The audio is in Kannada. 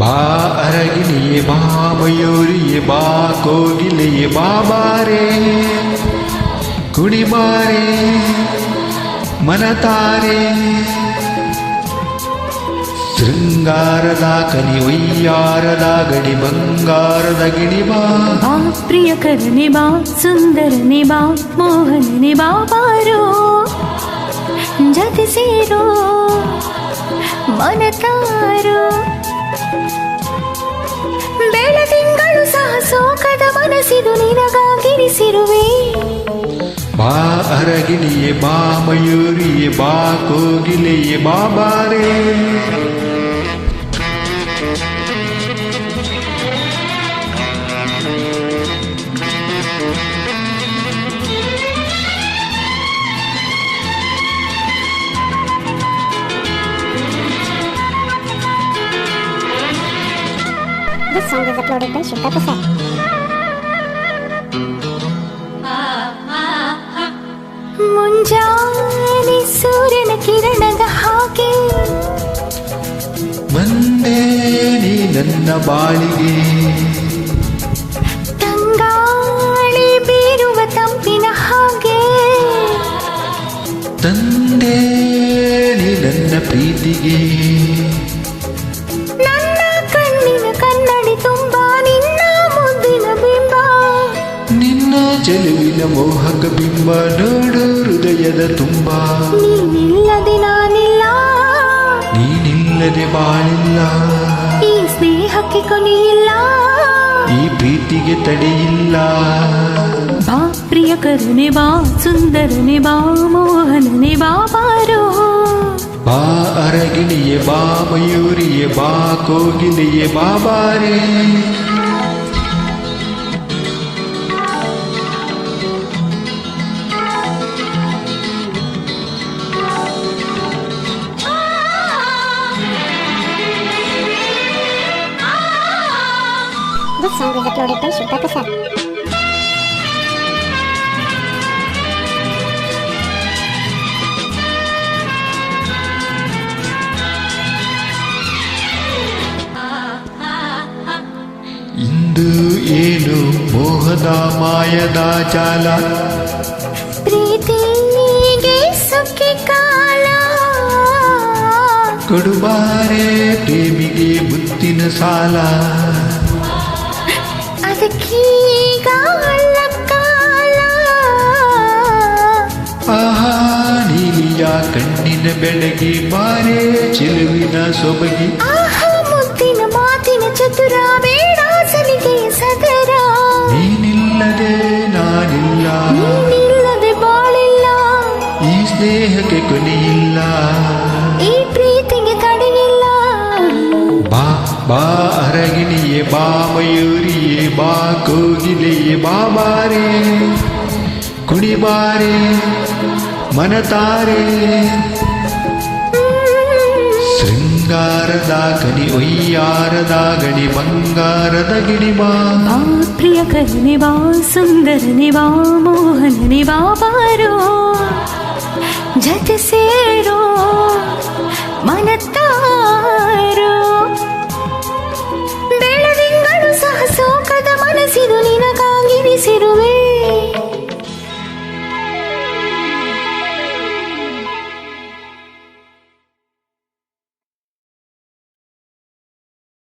ಬಾ ಅರಗಿಣಿಯೇ ಬಾ ಮಯೂರಿಯೇ ಬಾ ಕೋಗಿಲೆಯೇ ಬಾ ಬಾರೆ ಕುಣಿಬಾರೆ ಮನತಾರೆ ಶೃಂಗಾರದ ಕನಿ ಒಯ್ಯಾರದ ಗಡಿ ಬಂಗಾರದ ಗಿಣಿ ಬಾ ಬಾ ಪ್ರಿಯಕರನೆ ಬಾ ಸುಂದರನೆ ಬಾ ಮೋಹನನೆ ಬಾ ಬಾರೋ ಜತೆ ಸೇರೋ ಮನತಾರೋ ಬೆಳದಿಂಗಳು ಸಹ ಸೋಕದ ಮನಸ್ಸಿದು ನಿನಗಾಗಿರಿಸಿರುವೆ ಬಾ ಅರಗಿಣಿಯೇ ಬಾ ಮಯೂರಿಯೇ ಬಾ ಕೋಗಿಲೆಯೇ ಬಾ ಬಾರೆ This song is uploaded by Shikha Prasad. ಮುಂಜಾನೆ ಸೂರ್ಯನ ಕಿರಣದ ಹಾಗೆ ಬಂದೆ ನೀ ನನ್ನ ಬಾಳಿಗೆ ತಂಗಾಳಿ ಬೀರುವ ತಂಪಿನ ಹಾಗೆ ತಂದೆ ನೀ ನನ್ನ ಪ್ರೀತಿಗೆ ನನ್ನ ಕಣ್ಣಿನ ಕನ್ನಡಿ ತುಂಬ ನಿನ್ನ ಮುದ್ದಿನ ಬಿಂಬ ನಿನ್ನ ಚೆಲುವಿನ ಮೋಹಕ ಬಿಂಬ ನೋಡು ಹೃದಯದ ತುಂಬ ನೀನಿಲ್ಲದೆ ನಾನಿಲ್ಲ ನೀನಿಲ್ಲದೆ ಬಾಳಿಲ್ಲ ಈ ಸ್ನೇಹಕ್ಕೆ ಕೊನೆಯಿಲ್ಲ ಈ ಪ್ರೀತಿಗೆ ತಡೆಯಿಲ್ಲ ಬಾ ಪ್ರಿಯಕರನೆ ಬಾ ಸುಂದರನೆ ಬಾ ಮೋಹನನೆ ಬಾ ಬಾರೋ ಬಾ ಅರಗಿಣಿಯೇ ಬಾ ಮಯೂರಿಯೇ ಬಾ ಕೋಗಿಲೆಯೇ ಬಾ ಬಾರೆ This song is uploaded by Shikha Prasad. ಇಂದು ಏನು ಮೋಹದ ಮಾಯದ ಜಾಲ ಪ್ರೀತಿಗೆ ಸುಖಿ ಕಾಲ ಕೊಡುಬಾರೆ ಪ್ರೇಮಿಗೆ ಮುತ್ತಿನ ಸಾಲ ಅದಕ್ಕೀಗ ಅಲ್ಲ ಕಾಲ ಆಹಾ ನೀಲಿಯ ಕಣ್ಣಿನ ಬೆಳಗಿ ಬಾರೆ ಚೆಲುವಿನ ಸೊಬಗಿ ಆಹ ಮುದ್ದಿನ ಮಾತಿನ ಚತುರ ಬೇಡ ಸಲಿಗೆಯ ಸದರ ನೀನಿಲ್ಲದೆ ನಾನಿಲ್ಲ ನೀನಿಲ್ಲದೆ ಬಾಳಿಲ್ಲ ಈ ಸ್ನೇಹಕ್ಕೆ ಕೊನೆಯಿಲ್ಲ ಈ ಪ್ರೀತಿಗೆ ತಡೆಯಿಲ್ಲ ಬಾ ಬಾ ಅರಗಿಣಿಯೇ ಬಾ ಮಯೂರಿಯೇ ಬಾ ಕೋಗಿಲೆಯೇ ಬಾ ಬಾರೆ ಕುಣಿಬಾರೆ ಮನತಾರೆ ಶೃಂಗಾರದ ಕನಿ ಒಯ್ಯಾರದ ಗಣಿ ಬಂಗಾರದ ಗಿಣಿ ಬಾ ಬಾ ಪ್ರಿಯಕರನೆ ಬಾ ಸುಂದರನೆ ಬಾ ಮೋಹನನೆ ಬಾ ಬಾರೋ ಜತೆ ಸೇರೋ